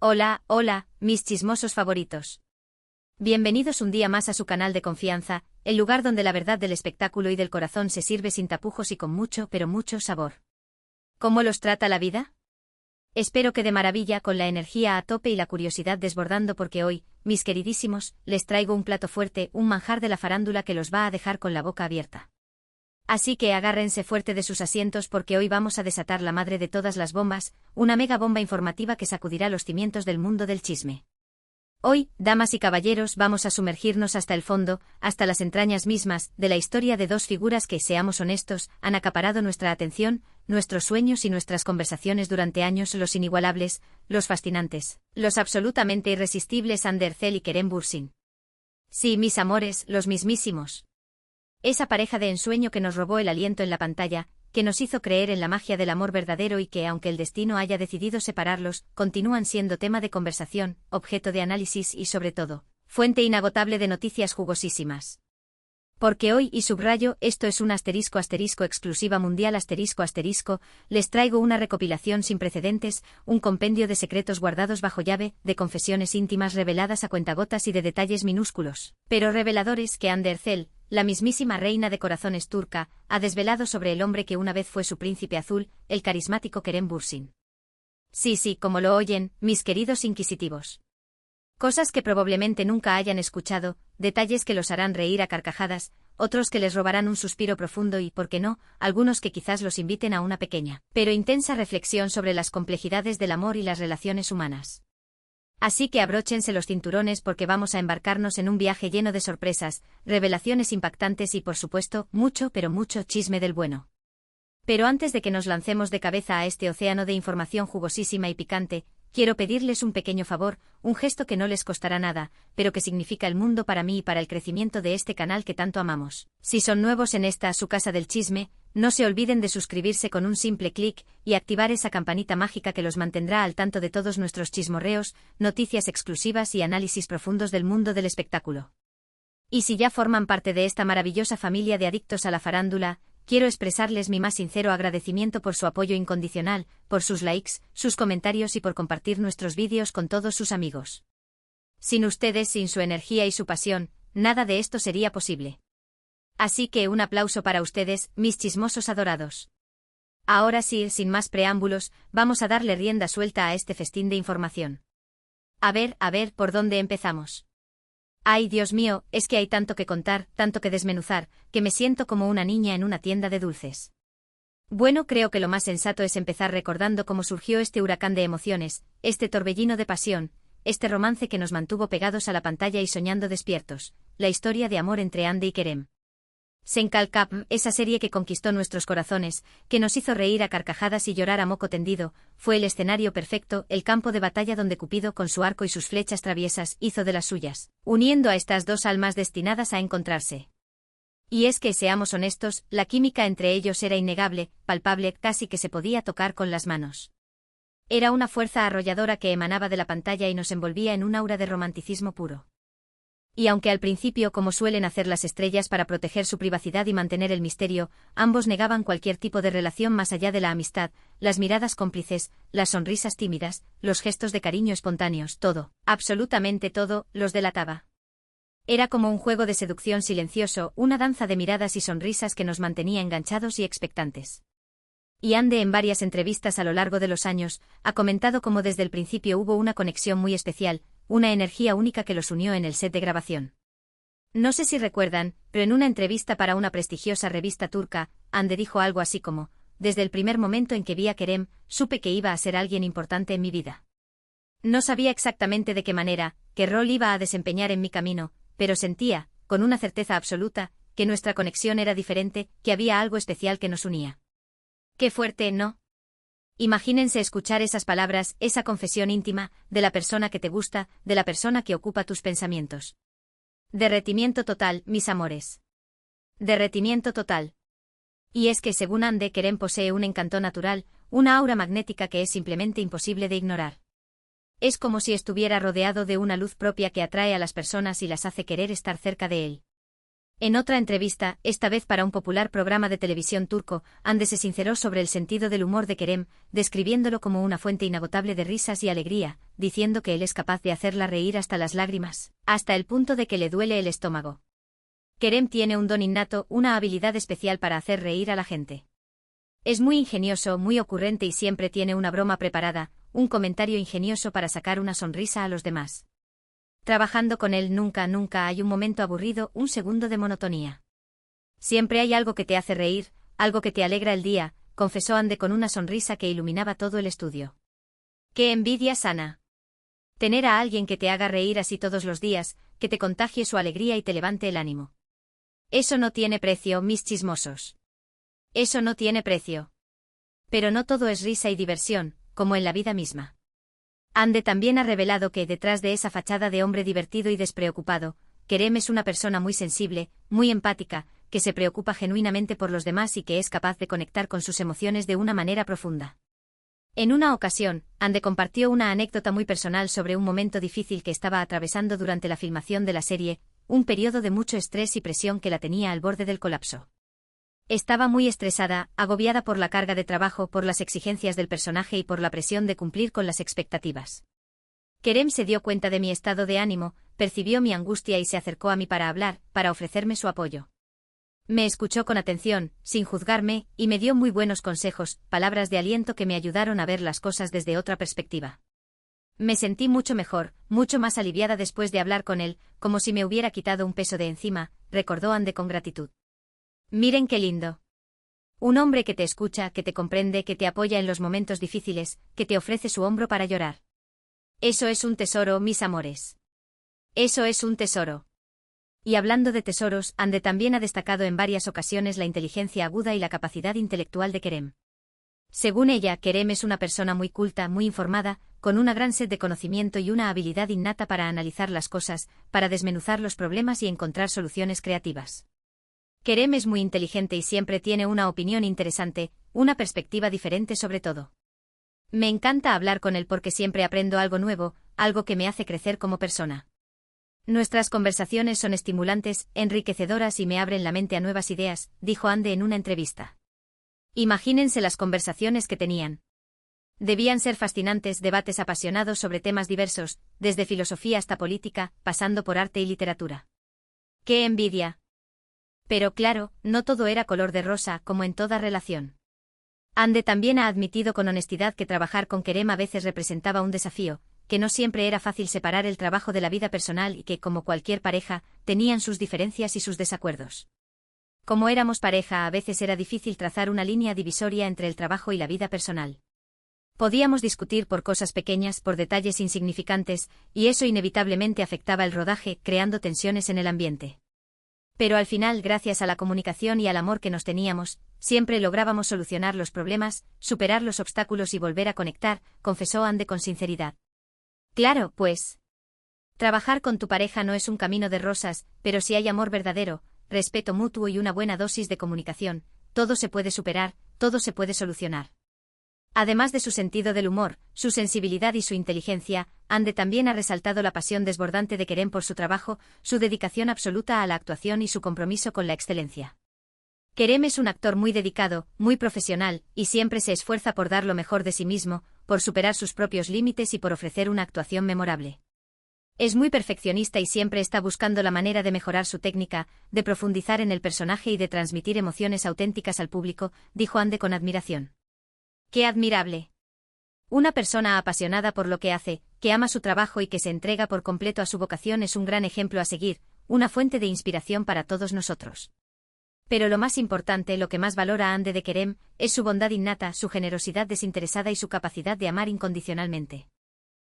Hola, hola, mis chismosos favoritos. Bienvenidos un día más a su canal de confianza, el lugar donde la verdad del espectáculo y del corazón se sirve sin tapujos y con mucho, pero mucho sabor. ¿Cómo los trata la vida? Espero que de maravilla, con la energía a tope y la curiosidad desbordando, porque hoy, mis queridísimos, les traigo un plato fuerte, un manjar de la farándula que los va a dejar con la boca abierta. Así que agárrense fuerte de sus asientos porque hoy vamos a desatar la madre de todas las bombas, una mega bomba informativa que sacudirá los cimientos del mundo del chisme. Hoy, damas y caballeros, vamos a sumergirnos hasta el fondo, hasta las entrañas mismas, de la historia de dos figuras que, seamos honestos, han acaparado nuestra atención, nuestros sueños y nuestras conversaciones durante años: los inigualables, los fascinantes, los absolutamente irresistibles Ander Zell y Kerem Bürsin. Sí, mis amores, los mismísimos. Esa pareja de ensueño que nos robó el aliento en la pantalla, que nos hizo creer en la magia del amor verdadero y que, aunque el destino haya decidido separarlos, continúan siendo tema de conversación, objeto de análisis y, sobre todo, fuente inagotable de noticias jugosísimas. Porque hoy, y subrayo, esto es un asterisco exclusiva mundial asterisco, les traigo una recopilación sin precedentes, un compendio de secretos guardados bajo llave, de confesiones íntimas reveladas a cuentagotas y de detalles minúsculos, pero reveladores, que Ander Zell, la mismísima reina de corazones turca, ha desvelado sobre el hombre que una vez fue su príncipe azul, el carismático Kerem Bürsin. Sí, como lo oyen, mis queridos inquisitivos. Cosas que probablemente nunca hayan escuchado, detalles que los harán reír a carcajadas, otros que les robarán un suspiro profundo y, ¿por qué no?, algunos que quizás los inviten a una pequeña, pero intensa reflexión sobre las complejidades del amor y las relaciones humanas. Así que abróchense los cinturones porque vamos a embarcarnos en un viaje lleno de sorpresas, revelaciones impactantes y, por supuesto, mucho, pero mucho chisme del bueno. Pero antes de que nos lancemos de cabeza a este océano de información jugosísima y picante, quiero pedirles un pequeño favor, un gesto que no les costará nada, pero que significa el mundo para mí y para el crecimiento de este canal que tanto amamos. Si son nuevos en esta, su casa del chisme, no se olviden de suscribirse con un simple clic y activar esa campanita mágica que los mantendrá al tanto de todos nuestros chismorreos, noticias exclusivas y análisis profundos del mundo del espectáculo. Y si ya forman parte de esta maravillosa familia de adictos a la farándula, quiero expresarles mi más sincero agradecimiento por su apoyo incondicional, por sus likes, sus comentarios y por compartir nuestros vídeos con todos sus amigos. Sin ustedes, sin su energía y su pasión, nada de esto sería posible. Así que un aplauso para ustedes, mis chismosos adorados. Ahora sí, sin más preámbulos, vamos a darle rienda suelta a este festín de información. A ver, ¿por dónde empezamos? Ay, Dios mío, es que hay tanto que contar, tanto que desmenuzar, que me siento como una niña en una tienda de dulces. Bueno, creo que lo más sensato es empezar recordando cómo surgió este huracán de emociones, este torbellino de pasión, este romance que nos mantuvo pegados a la pantalla y soñando despiertos, la historia de amor entre Ande y Kerem. Senkal Cup, esa serie que conquistó nuestros corazones, que nos hizo reír a carcajadas y llorar a moco tendido, fue el escenario perfecto, el campo de batalla donde Cupido con su arco y sus flechas traviesas hizo de las suyas, uniendo a estas dos almas destinadas a encontrarse. Y es que, seamos honestos, la química entre ellos era innegable, palpable, casi que se podía tocar con las manos. Era una fuerza arrolladora que emanaba de la pantalla y nos envolvía en un aura de romanticismo puro. Y aunque al principio, como suelen hacer las estrellas para proteger su privacidad y mantener el misterio, ambos negaban cualquier tipo de relación más allá de la amistad, las miradas cómplices, las sonrisas tímidas, los gestos de cariño espontáneos, todo, absolutamente todo, los delataba. Era como un juego de seducción silencioso, una danza de miradas y sonrisas que nos mantenía enganchados y expectantes. Y Ande, en varias entrevistas a lo largo de los años, ha comentado cómo desde el principio hubo una conexión muy especial, una energía única que los unió en el set de grabación. No sé si recuerdan, pero en una entrevista para una prestigiosa revista turca, Ande dijo algo así como: desde el primer momento en que vi a Kerem, supe que iba a ser alguien importante en mi vida. No sabía exactamente de qué manera, qué rol iba a desempeñar en mi camino, pero sentía, con una certeza absoluta, que nuestra conexión era diferente, que había algo especial que nos unía. Qué fuerte, ¿no? Imagínense escuchar esas palabras, esa confesión íntima, de la persona que te gusta, de la persona que ocupa tus pensamientos. Derretimiento total, mis amores. Derretimiento total. Y es que, según Ande, Kerem posee un encanto natural, una aura magnética que es simplemente imposible de ignorar. Es como si estuviera rodeado de una luz propia que atrae a las personas y las hace querer estar cerca de él. En otra entrevista, esta vez para un popular programa de televisión turco, Hande se sinceró sobre el sentido del humor de Kerem, describiéndolo como una fuente inagotable de risas y alegría, diciendo que él es capaz de hacerla reír hasta las lágrimas, hasta el punto de que le duele el estómago. Kerem tiene un don innato, una habilidad especial para hacer reír a la gente. Es muy ingenioso, muy ocurrente y siempre tiene una broma preparada, un comentario ingenioso para sacar una sonrisa a los demás. Trabajando con él nunca hay un momento aburrido, un segundo de monotonía. Siempre hay algo que te hace reír, algo que te alegra el día, confesó Hande con una sonrisa que iluminaba todo el estudio. ¡Qué envidia sana! Tener a alguien que te haga reír así todos los días, que te contagie su alegría y te levante el ánimo. Eso no tiene precio, mis chismosos. Eso no tiene precio. Pero no todo es risa y diversión, como en la vida misma. Hande también ha revelado que, detrás de esa fachada de hombre divertido y despreocupado, Kerem es una persona muy sensible, muy empática, que se preocupa genuinamente por los demás y que es capaz de conectar con sus emociones de una manera profunda. En una ocasión, Hande compartió una anécdota muy personal sobre un momento difícil que estaba atravesando durante la filmación de la serie, un periodo de mucho estrés y presión que la tenía al borde del colapso. Estaba muy estresada, agobiada por la carga de trabajo, por las exigencias del personaje y por la presión de cumplir con las expectativas. Kerem se dio cuenta de mi estado de ánimo, percibió mi angustia y se acercó a mí para hablar, para ofrecerme su apoyo. Me escuchó con atención, sin juzgarme, y me dio muy buenos consejos, palabras de aliento que me ayudaron a ver las cosas desde otra perspectiva. Me sentí mucho mejor, mucho más aliviada después de hablar con él, como si me hubiera quitado un peso de encima, recordó Hande con gratitud. Miren qué lindo. Un hombre que te escucha, que te comprende, que te apoya en los momentos difíciles, que te ofrece su hombro para llorar. Eso es un tesoro, mis amores. Eso es un tesoro. Y hablando de tesoros, Hande también ha destacado en varias ocasiones la inteligencia aguda y la capacidad intelectual de Kerem. Según ella, Kerem es una persona muy culta, muy informada, con una gran sed de conocimiento y una habilidad innata para analizar las cosas, para desmenuzar los problemas y encontrar soluciones creativas. Kerem es muy inteligente y siempre tiene una opinión interesante, una perspectiva diferente sobre todo. Me encanta hablar con él porque siempre aprendo algo nuevo, algo que me hace crecer como persona. Nuestras conversaciones son estimulantes, enriquecedoras y me abren la mente a nuevas ideas, dijo Hande en una entrevista. Imagínense las conversaciones que tenían. Debían ser fascinantes, debates apasionados sobre temas diversos, desde filosofía hasta política, pasando por arte y literatura. ¡Qué envidia! Pero claro, no todo era color de rosa, como en toda relación. Hande también ha admitido con honestidad que trabajar con Kerem a veces representaba un desafío, que no siempre era fácil separar el trabajo de la vida personal y que, como cualquier pareja, tenían sus diferencias y sus desacuerdos. Como éramos pareja, a veces era difícil trazar una línea divisoria entre el trabajo y la vida personal. Podíamos discutir por cosas pequeñas, por detalles insignificantes, y eso inevitablemente afectaba el rodaje, creando tensiones en el ambiente. Pero al final, gracias a la comunicación y al amor que nos teníamos, siempre lográbamos solucionar los problemas, superar los obstáculos y volver a conectar, confesó Hande con sinceridad. Claro, pues. Trabajar con tu pareja no es un camino de rosas, pero si hay amor verdadero, respeto mutuo y una buena dosis de comunicación, todo se puede superar, todo se puede solucionar. Además de su sentido del humor, su sensibilidad y su inteligencia, Hande también ha resaltado la pasión desbordante de Kerem por su trabajo, su dedicación absoluta a la actuación y su compromiso con la excelencia. Kerem es un actor muy dedicado, muy profesional, y siempre se esfuerza por dar lo mejor de sí mismo, por superar sus propios límites y por ofrecer una actuación memorable. Es muy perfeccionista y siempre está buscando la manera de mejorar su técnica, de profundizar en el personaje y de transmitir emociones auténticas al público, dijo Hande con admiración. ¡Qué admirable! Una persona apasionada por lo que hace, que ama su trabajo y que se entrega por completo a su vocación es un gran ejemplo a seguir, una fuente de inspiración para todos nosotros. Pero lo más importante, lo que más valora Hande de Kerem, es su bondad innata, su generosidad desinteresada y su capacidad de amar incondicionalmente.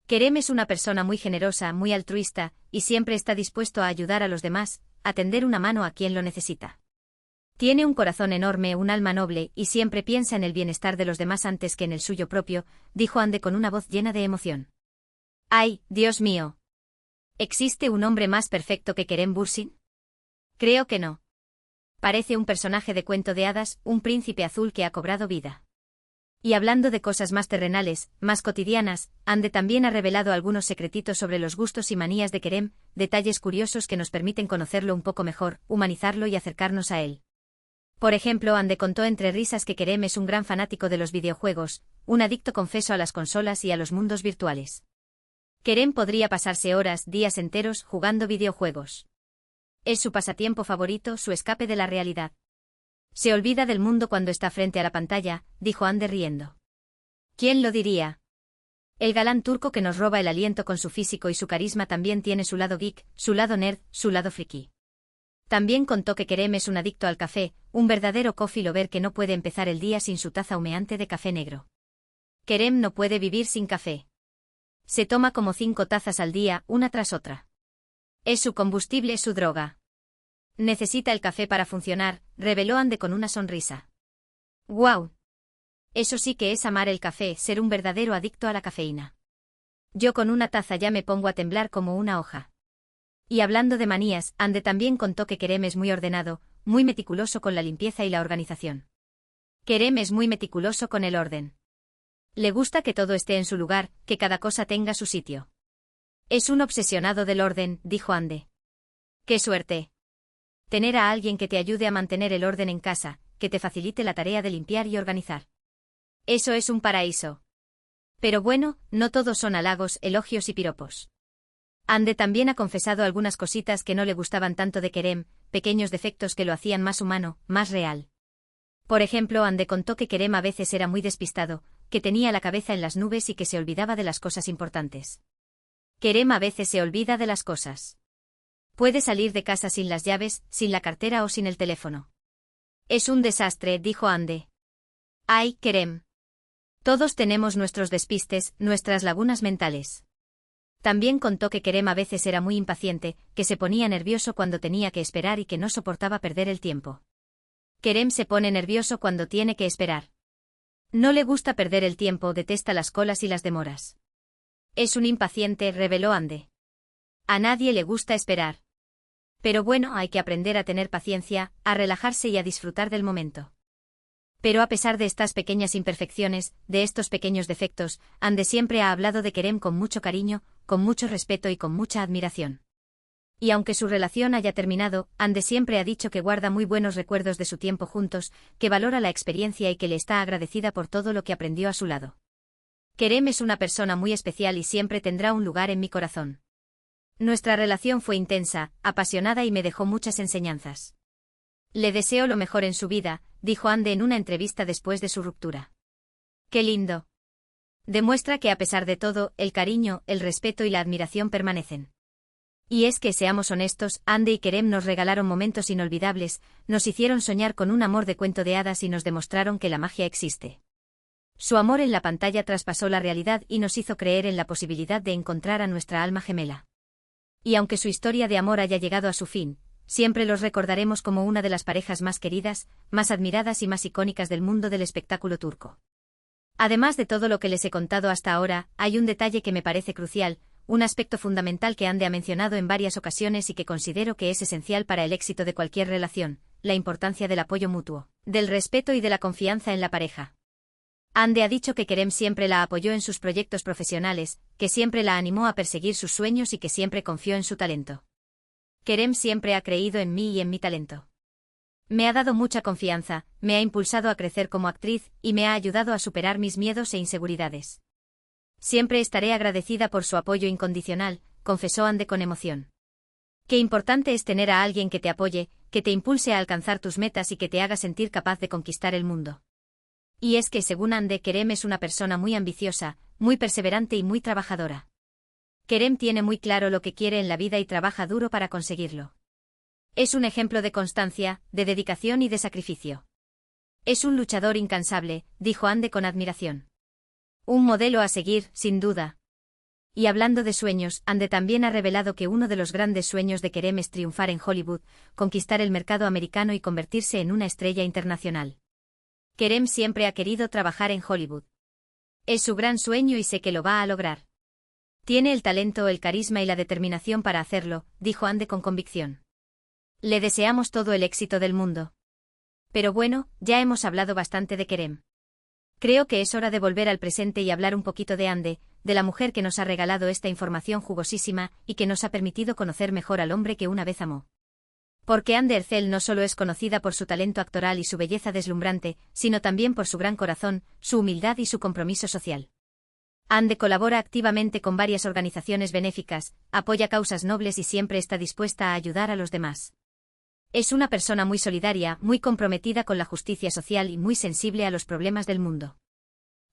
Kerem es una persona muy generosa, muy altruista, y siempre está dispuesto a ayudar a los demás, a tender una mano a quien lo necesita. Tiene un corazón enorme, un alma noble, y siempre piensa en el bienestar de los demás antes que en el suyo propio, dijo Hande con una voz llena de emoción. ¡Ay, Dios mío! ¿Existe un hombre más perfecto que Kerem Bürsin? Creo que no. Parece un personaje de cuento de hadas, un príncipe azul que ha cobrado vida. Y hablando de cosas más terrenales, más cotidianas, Ande también ha revelado algunos secretitos sobre los gustos y manías de Kerem, detalles curiosos que nos permiten conocerlo un poco mejor, humanizarlo y acercarnos a él. Por ejemplo, Ande contó entre risas que Kerem es un gran fanático de los videojuegos, un adicto confeso a las consolas y a los mundos virtuales. Kerem podría pasarse horas, días enteros, jugando videojuegos. Es su pasatiempo favorito, su escape de la realidad. Se olvida del mundo cuando está frente a la pantalla, dijo Ande riendo. ¿Quién lo diría? El galán turco que nos roba el aliento con su físico y su carisma también tiene su lado geek, su lado nerd, su lado friki. También contó que Kerem es un adicto al café, un verdadero coffee lover que no puede empezar el día sin su taza humeante de café negro. Kerem no puede vivir sin café. Se toma como 5 tazas al día, una tras otra. Es su combustible, su droga. Necesita el café para funcionar, reveló Ande con una sonrisa. ¡Guau! Eso sí que es amar el café, ser un verdadero adicto a la cafeína. Yo con una taza ya me pongo a temblar como una hoja. Y hablando de manías, Ande también contó que Kerem es muy ordenado, muy meticuloso con la limpieza y la organización. Kerem es muy meticuloso con el orden. Le gusta que todo esté en su lugar, que cada cosa tenga su sitio. Es un obsesionado del orden, dijo Ande. ¡Qué suerte! Tener a alguien que te ayude a mantener el orden en casa, que te facilite la tarea de limpiar y organizar. Eso es un paraíso. Pero bueno, no todos son halagos, elogios y piropos. Ande también ha confesado algunas cositas que no le gustaban tanto de Kerem, pequeños defectos que lo hacían más humano, más real. Por ejemplo, Ande contó que Kerem a veces era muy despistado, que tenía la cabeza en las nubes y que se olvidaba de las cosas importantes. Kerem a veces se olvida de las cosas. Puede salir de casa sin las llaves, sin la cartera o sin el teléfono. Es un desastre, dijo Ande. ¡Ay, Kerem! Todos tenemos nuestros despistes, nuestras lagunas mentales. También contó que Kerem a veces era muy impaciente, que se ponía nervioso cuando tenía que esperar y que no soportaba perder el tiempo. Kerem se pone nervioso cuando tiene que esperar. No le gusta perder el tiempo, detesta las colas y las demoras. Es un impaciente, reveló Ande. A nadie le gusta esperar. Pero bueno, hay que aprender a tener paciencia, a relajarse y a disfrutar del momento. Pero a pesar de estas pequeñas imperfecciones, de estos pequeños defectos, Ande siempre ha hablado de Kerem con mucho cariño, con mucho respeto y con mucha admiración. Y aunque su relación haya terminado, Ande siempre ha dicho que guarda muy buenos recuerdos de su tiempo juntos, que valora la experiencia y que le está agradecida por todo lo que aprendió a su lado. Kerem es una persona muy especial y siempre tendrá un lugar en mi corazón. Nuestra relación fue intensa, apasionada y me dejó muchas enseñanzas. Le deseo lo mejor en su vida, dijo Ande en una entrevista después de su ruptura. ¡Qué lindo! Demuestra que a pesar de todo, el cariño, el respeto y la admiración permanecen. Y es que, seamos honestos, Ande y Kerem nos regalaron momentos inolvidables, nos hicieron soñar con un amor de cuento de hadas y nos demostraron que la magia existe. Su amor en la pantalla traspasó la realidad y nos hizo creer en la posibilidad de encontrar a nuestra alma gemela. Y aunque su historia de amor haya llegado a su fin, siempre los recordaremos como una de las parejas más queridas, más admiradas y más icónicas del mundo del espectáculo turco. Además de todo lo que les he contado hasta ahora, hay un detalle que me parece crucial, un aspecto fundamental que Ande ha mencionado en varias ocasiones y que considero que es esencial para el éxito de cualquier relación, la importancia del apoyo mutuo, del respeto y de la confianza en la pareja. Ande ha dicho que Kerem siempre la apoyó en sus proyectos profesionales, que siempre la animó a perseguir sus sueños y que siempre confió en su talento. Kerem siempre ha creído en mí y en mi talento. Me ha dado mucha confianza, me ha impulsado a crecer como actriz y me ha ayudado a superar mis miedos e inseguridades. Siempre estaré agradecida por su apoyo incondicional, confesó Ande con emoción. Qué importante es tener a alguien que te apoye, que te impulse a alcanzar tus metas y que te haga sentir capaz de conquistar el mundo. Y es que según Ande, Kerem es una persona muy ambiciosa, muy perseverante y muy trabajadora. Kerem tiene muy claro lo que quiere en la vida y trabaja duro para conseguirlo. Es un ejemplo de constancia, de dedicación y de sacrificio. Es un luchador incansable, dijo Ande con admiración. Un modelo a seguir, sin duda. Y hablando de sueños, Ande también ha revelado que uno de los grandes sueños de Kerem es triunfar en Hollywood, conquistar el mercado americano y convertirse en una estrella internacional. Kerem siempre ha querido trabajar en Hollywood. Es su gran sueño y sé que lo va a lograr. Tiene el talento, el carisma y la determinación para hacerlo, dijo Ande con convicción. Le deseamos todo el éxito del mundo. Pero bueno, ya hemos hablado bastante de Kerem. Creo que es hora de volver al presente y hablar un poquito de Ande, de la mujer que nos ha regalado esta información jugosísima y que nos ha permitido conocer mejor al hombre que una vez amó. Porque Ande Ercel no solo es conocida por su talento actoral y su belleza deslumbrante, sino también por su gran corazón, su humildad y su compromiso social. Ande colabora activamente con varias organizaciones benéficas, apoya causas nobles y siempre está dispuesta a ayudar a los demás. Es una persona muy solidaria, muy comprometida con la justicia social y muy sensible a los problemas del mundo.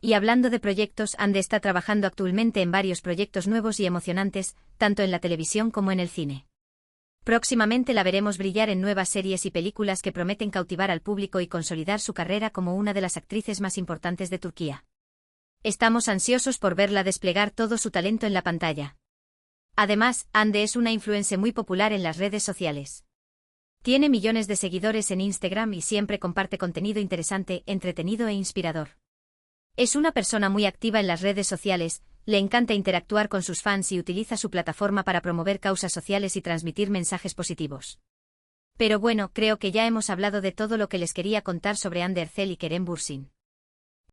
Y hablando de proyectos, Ande está trabajando actualmente en varios proyectos nuevos y emocionantes, tanto en la televisión como en el cine. Próximamente la veremos brillar en nuevas series y películas que prometen cautivar al público y consolidar su carrera como una de las actrices más importantes de Turquía. Estamos ansiosos por verla desplegar todo su talento en la pantalla. Además, Ande es una influencer muy popular en las redes sociales. Tiene millones de seguidores en Instagram y siempre comparte contenido interesante, entretenido e inspirador. Es una persona muy activa en las redes sociales, le encanta interactuar con sus fans y utiliza su plataforma para promover causas sociales y transmitir mensajes positivos. Pero bueno, creo que ya hemos hablado de todo lo que les quería contar sobre Ande Ercel y Kerem Bürsin.